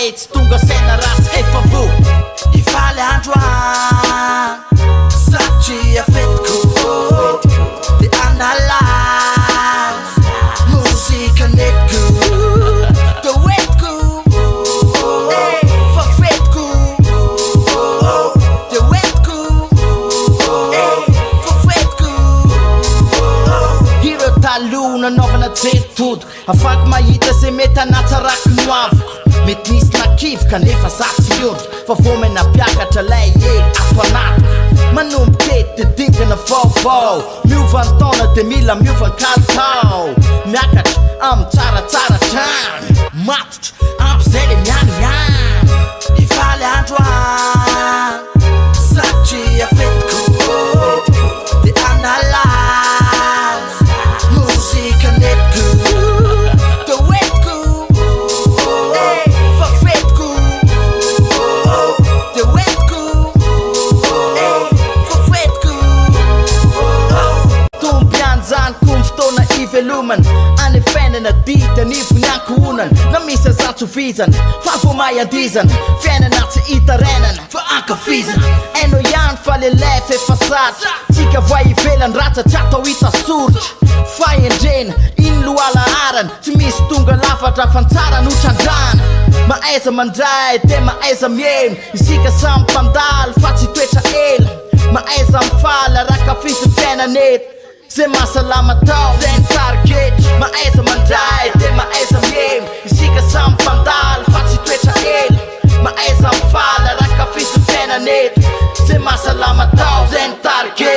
mety tonga saina ratsy efa vo ifaly andro an satria fetiko de analyze muzika netiko de wetiko fa fetiko de wetiko fa fetiko ireo taloha nanaovana jetody afaky mahita ze mety anatsarako no avoko mety nisy nakivoka nefa satsy iondro fa vomena mpiakatra lay ely ato anatiko manombokety de dingana vaovao miova ny taona de mila miova ny kalitao miakatra amy tsaratsara trano matotra ampy zay le mianiany ifaly andro an satria fetiko de analyze muzika netiko de wetiko fa fetiko de wetiko fa fetiko tombianzaniko my fotoana ivelomana anefenana dita nivony ankohonana na misy azatsovizana fa vo may andizana fiainana tsy hitarenana fa ankafizana hainao ihany fa lelef efa satra tsika voa ivelany ratsa tsy atao hita soritra fa endrena iny loala arany tsy misy tonga lafatra fantsara no trandrana maaiza mandray de maaiza mieno isika samy mpandalo fa tsy toetra ela maaiza mifala rakafisy fiainaneto ze masalama tao zay target maaiza mandray de maaiza mieno isika samy mpandalo fa tsy toetra ela maaiza mifala rakafisy fiainaneto ze masalama tao zay target